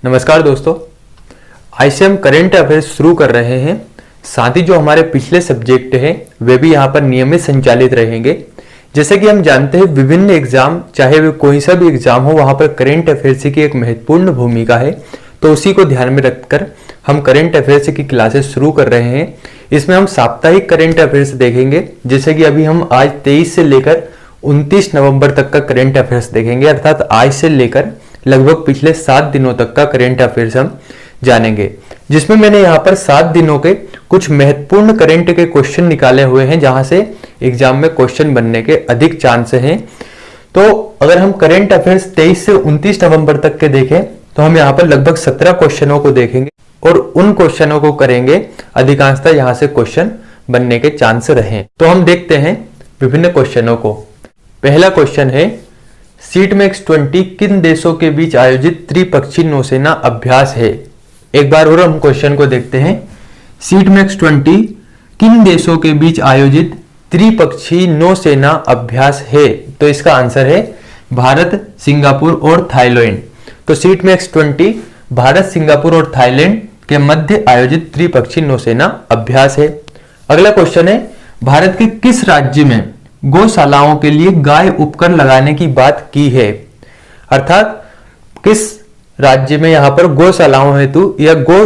नमस्कार दोस्तों, आज से हम करंट अफेयर्स शुरू कर रहे हैं। साथ ही जो हमारे पिछले सब्जेक्ट हैं वे भी यहाँ पर नियमित संचालित रहेंगे। जैसे कि हम जानते हैं विभिन्न एग्जाम, चाहे वे कोई सा भी एग्जाम हो, वहाँ पर करंट अफेयर्स की एक महत्वपूर्ण भूमिका है। तो उसी को ध्यान में रखकर हम करंट अफेयर्स की क्लासेस शुरू कर रहे हैं। इसमें हम साप्ताहिक करंट अफेयर्स देखेंगे, जैसे कि अभी हम आज 23 से लेकर 29 नवंबर तक का करंट अफेयर्स देखेंगे, अर्थात आज से लेकर लगभग पिछले 7 दिनों तक का करंट अफेयर्स हम जानेंगे, जिसमें मैंने यहाँ पर 7 दिनों के कुछ महत्वपूर्ण करंट के क्वेश्चन निकाले हुए हैं, जहां से एग्जाम में क्वेश्चन बनने के अधिक चांस हैं। तो अगर हम करंट अफेयर्स 23 से 29 नवंबर तक के देखें तो हम यहाँ पर लगभग 17 क्वेश्चनों को देखेंगे और उन क्वेश्चनों को करेंगे, अधिकांशतः यहाँ से क्वेश्चन बनने के चांस रहे। तो हम देखते हैं विभिन्न क्वेश्चनों को। पहला क्वेश्चन है, सीटमैक्स 20 किन देशों के बीच आयोजित त्रिपक्षीय नौसेना अभ्यास है। एक बार और हम क्वेश्चन को देखते हैं। सीटमैक्स 20 किन देशों के बीच आयोजित त्रिपक्षीय नौसेना अभ्यास है। तो इसका आंसर है भारत, सिंगापुर और थाईलैंड। तो सीटमैक्स 20 भारत, सिंगापुर और थाईलैंड के मध्य आयोजित त्रिपक्षीय नौसेना अभ्यास है। अगला क्वेश्चन है, भारत के किस राज्य में गौशालाओं के लिए गाय उपकर लगाने की बात की है। अर्थात किस राज्य में यहां पर गौशालाओं हेतु या गो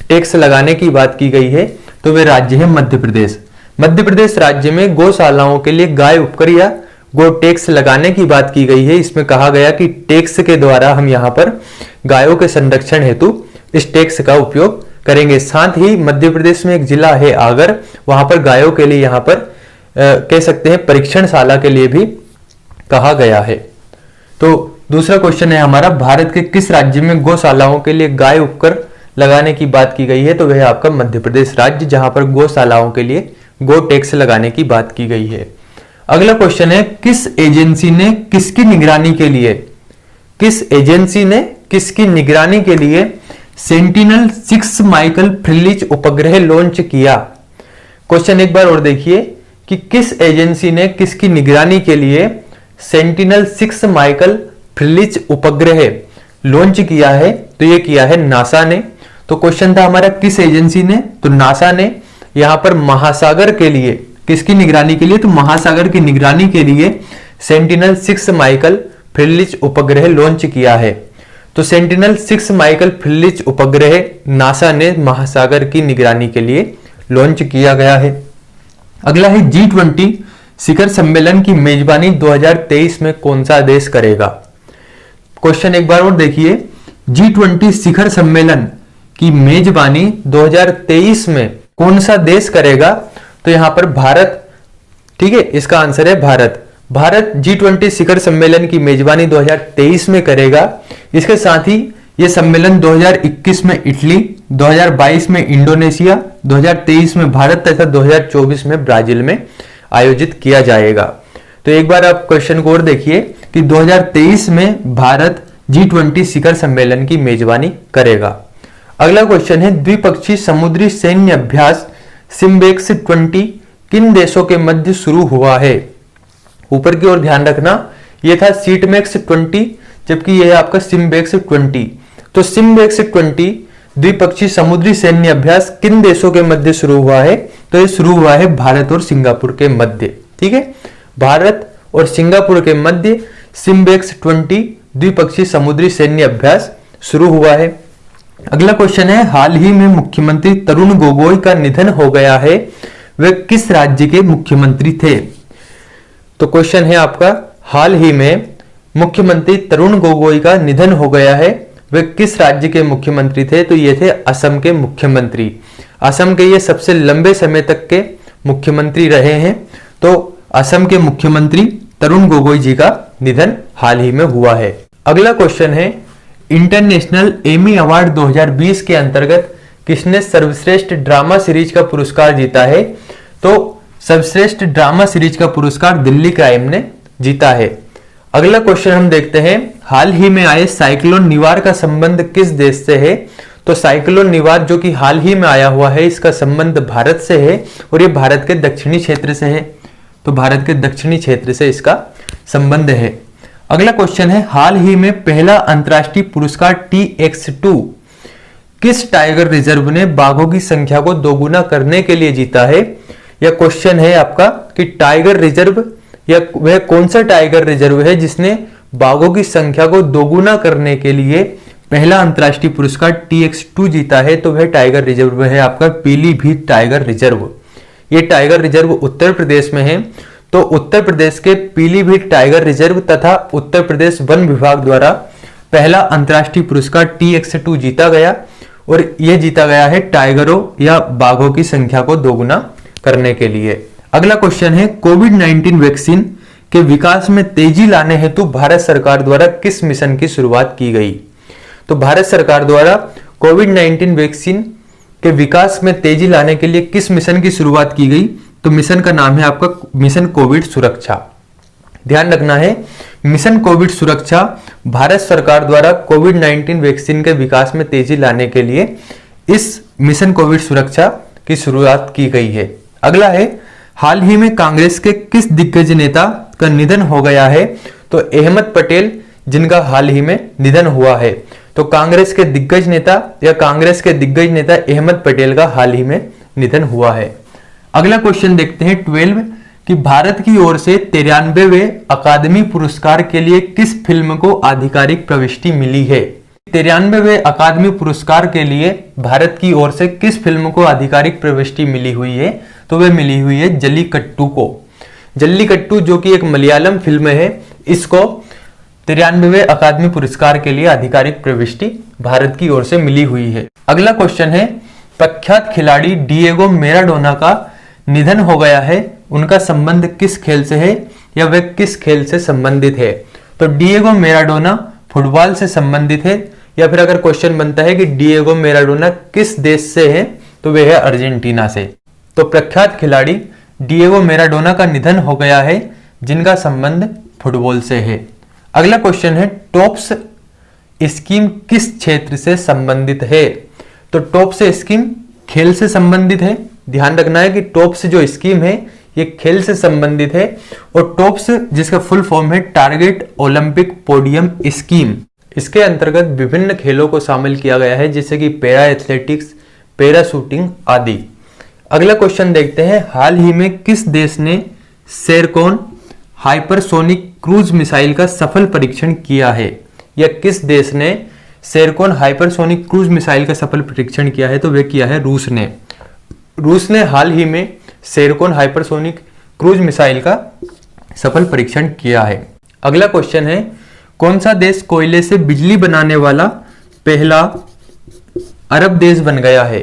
टैक्स लगाने की बात की गई है। तो वे राज्य है मध्य प्रदेश। मध्य प्रदेश राज्य में गौशालाओं के लिए गाय उपकर या गो टैक्स लगाने की बात की गई है। इसमें कहा गया कि टैक्स के द्वारा हम यहाँ पर गायों के संरक्षण हेतु इस टैक्स का उपयोग करेंगे। साथ ही मध्य प्रदेश में एक जिला है आगर, वहां पर गायों के लिए यहाँ पर कह सकते हैं परीक्षणशाला के लिए भी कहा गया है। तो दूसरा क्वेश्चन है हमारा, भारत के किस राज्य में गौशालाओं के लिए गाय उपकर लगाने की बात की गई है। तो वह आपका मध्य प्रदेश राज्य, जहां पर गौशालाओं के लिए गो टैक्स लगाने की बात की गई है। अगला क्वेश्चन है, किस एजेंसी ने किसकी निगरानी के लिए सेंटिनल 6 माइकल फ्रिलिच उपग्रह लॉन्च किया। क्वेश्चन एक बार और देखिए कि किस एजेंसी ने किसकी निगरानी के लिए सेंटिनल 6 माइकल फ्रिलिच उपग्रह लॉन्च किया है। तो ये किया है नासा ने। तो क्वेश्चन था हमारा किस एजेंसी ने, तो नासा ने यहां पर महासागर के लिए किसकी निगरानी के लिए, तो महासागर की निगरानी के लिए सेंटिनल 6 माइकल फ्रिलिच उपग्रह लॉन्च किया है। तो सेंटिनल 6 माइकल फ्रिलिच उपग्रह नासा ने महासागर की निगरानी के लिए लॉन्च किया गया है। अगला है, G20 शिखर सम्मेलन की मेजबानी 2023 में कौन सा देश करेगा। क्वेश्चन एक बार और देखिए, G20 शिखर सम्मेलन की मेजबानी 2023 में कौन सा देश करेगा। तो यहां पर भारत, ठीक है, इसका आंसर है भारत। भारत G20 शिखर सम्मेलन की मेजबानी 2023 में करेगा। इसके साथ ही यह सम्मेलन 2021 में इटली, 2022 में इंडोनेशिया, 2023 में भारत तथा 2024 में ब्राजील में आयोजित किया जाएगा। तो एक बार आप क्वेश्चन को और देखिए कि 2023 में भारत G20 शिखर सम्मेलन की मेजबानी करेगा। अगला क्वेश्चन है, द्विपक्षीय समुद्री सैन्य अभ्यास सिम्बेक्स 20 किन देशों के मध्य शुरू हुआ है। ऊपर की ओर ध्यान रखना, यह था सीटमैक्स 20, जबकि यह है आपका सिम्बेक्स 20। तो सिम्बेक्स 20 द्विपक्षीय समुद्री सैन्य अभ्यास किन देशों के मध्य शुरू हुआ है। तो यह शुरू हुआ है भारत और सिंगापुर के मध्य। ठीक है, भारत और सिंगापुर के मध्य सिम्बेक्स 20 द्विपक्षीय समुद्री सैन्य अभ्यास शुरू हुआ है। अगला क्वेश्चन है, हाल ही में मुख्यमंत्री तरुण गोगोई का निधन हो गया है, वे किस राज्य के मुख्यमंत्री थे। तो क्वेश्चन है आपका, हाल ही में मुख्यमंत्री तरुण गोगोई का निधन हो गया है, वे किस राज्य के मुख्यमंत्री थे। तो ये थे असम के मुख्यमंत्री। असम के ये सबसे लंबे समय तक के मुख्यमंत्री रहे हैं। तो असम के मुख्यमंत्री तरुण गोगोई जी का निधन हाल ही में हुआ है। अगला क्वेश्चन है, इंटरनेशनल एमी अवार्ड 2020 के अंतर्गत किसने सर्वश्रेष्ठ ड्रामा सीरीज का पुरस्कार जीता है। तो सर्वश्रेष्ठ ड्रामा सीरीज का पुरस्कार दिल्ली क्राइम ने जीता है। अगला क्वेश्चन हम देखते हैं, हाल ही में आए साइक्लोन निवार का संबंध किस देश से है। तो साइक्लोन निवार जो कि हाल ही में आया हुआ है, इसका संबंध भारत से है और ये भारत के दक्षिणी क्षेत्र से है। तो भारत के दक्षिणी क्षेत्र से इसका संबंध है। अगला क्वेश्चन है, हाल ही में पहला अंतरराष्ट्रीय पुरस्कार TX2 किस टाइगर रिजर्व ने बाघों की संख्या को दोगुना करने के लिए जीता है? यह क्वेश्चन है आपका कि टाइगर रिजर्व या वह कौन सा टाइगर रिजर्व है जिसने बाघों की संख्या को दोगुना करने के लिए पहला अंतरराष्ट्रीय पुरस्कार TX2 जीता है? तो वह टाइगर रिजर्व है आपका पीलीभीत टाइगर रिजर्व। यह टाइगर रिजर्व उत्तर प्रदेश में है। तो उत्तर प्रदेश के पीलीभीत टाइगर रिजर्व तथा उत्तर प्रदेश वन विभाग द्वारा पहला अंतरराष्ट्रीय पुरस्कार TX2 जीता गया और यह जीता गया है टाइगरों या बाघों की संख्या को दोगुना करने के लिए। अगला क्वेश्चन है, कोविड-19 वैक्सीन के विकास में तेजी लाने हेतु भारत सरकार द्वारा किस मिशन की शुरुआत की गई? तो भारत सरकार द्वारा कोविड-19 वैक्सीन के विकास में तेजी लाने के लिए किस मिशन की शुरुआत की गई? तो मिशन का नाम है आपका मिशन कोविड सुरक्षा। ध्यान रखना है, मिशन कोविड सुरक्षा भारत सरकार द्वारा कोविड-19 वैक्सीन के विकास में तेजी लाने के लिए इस मिशन कोविड सुरक्षा की शुरुआत की गई है। अगला है, हाल ही में कांग्रेस के किस दिग्गज नेता का निधन हो गया है? तो अहमद पटेल, जिनका हाल ही में निधन हुआ है। तो कांग्रेस के दिग्गज नेता या कांग्रेस के दिग्गज नेता अहमद पटेल का हाल ही में निधन हुआ है। अगला क्वेश्चन देखते हैं 12 कि भारत की ओर से 93वें अकादमी पुरस्कार के लिए किस फिल्म को आधिकारिक प्रविष्टि मिली है? 93वें अकादमी पुरस्कार के लिए भारत की ओर से किस फिल्म को आधिकारिक प्रविष्टि मिली हुई है? तो वह मिली हुई है जल्लीकट्टू को। जल्लीकट्टू जो कि एक मलयालम फिल्म है, इसको 93वें अकादमी पुरस्कार के लिए आधिकारिक प्रविष्टि भारत की ओर से मिली हुई है। अगला क्वेश्चन है, प्रख्यात खिलाड़ी डिएगो मैराडोना का निधन हो गया है, उनका संबंध किस खेल से है या वह किस खेल से संबंधित है? तो डिएगो मैराडोना फुटबॉल से संबंधित है, या फिर अगर क्वेश्चन बनता है कि डिएगो मैराडोना किस देश से है, तो वह है अर्जेंटीना से। तो प्रख्यात खिलाड़ी डिएगो मैराडोना का निधन हो गया है, जिनका संबंध फुटबॉल से है। अगला क्वेश्चन है, टॉप्स स्कीम किस क्षेत्र से संबंधित है? तो टॉप्स स्कीम खेल से संबंधित है। ध्यान रखना है कि टॉप्स जो स्कीम है ये खेल से संबंधित है, और टॉप्स जिसका फुल फॉर्म है टारगेट ओलंपिक पोडियम स्कीम। इसके अंतर्गत विभिन्न खेलों को शामिल किया गया है, जैसे कि पैरा एथलेटिक्स, पैरा शूटिंग आदि। अगला क्वेश्चन देखते हैं, हाल ही में किस देश ने सेरकोन हाइपरसोनिक क्रूज मिसाइल का सफल परीक्षण किया है? या किस देश ने सेरकोन हाइपरसोनिक क्रूज मिसाइल का सफल परीक्षण किया है? तो वह किया है रूस ने। रूस ने हाल ही में सेरकोन हाइपरसोनिक क्रूज मिसाइल का सफल परीक्षण किया है। अगला क्वेश्चन है, कौन सा देश कोयले से बिजली बनाने वाला पहला अरब देश बन गया है?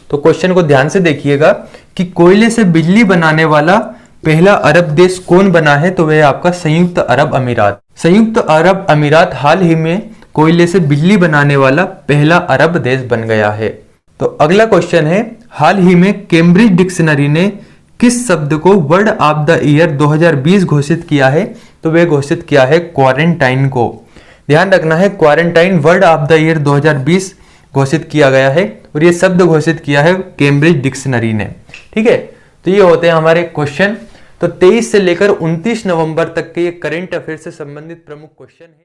तो क्वेश्चन को ध्यान से देखिएगा कि कोयले से बिजली बनाने वाला पहला अरब देश कौन बना है? तो वह आपका संयुक्त अरब अमीरात। संयुक्त अरब अमीरात हाल ही में कोयले से बिजली बनाने वाला पहला अरब देश बन गया है। तो अगला क्वेश्चन है, हाल ही में कैम्ब्रिज डिक्शनरी ने किस शब्द को वर्ड ऑफ द ईयर 2020 घोषित किया है? तो वह घोषित किया है क्वारंटाइन को। ध्यान रखना है, quarantine word of the year 2020 घोषित किया गया है, और यह शब्द घोषित किया है कैम्ब्रिज डिक्शनरी ने। ठीक है, तो ये होते हैं हमारे क्वेश्चन। तो 23 से लेकर 29 नवंबर तक के ये करंट अफेयर से संबंधित प्रमुख क्वेश्चन है।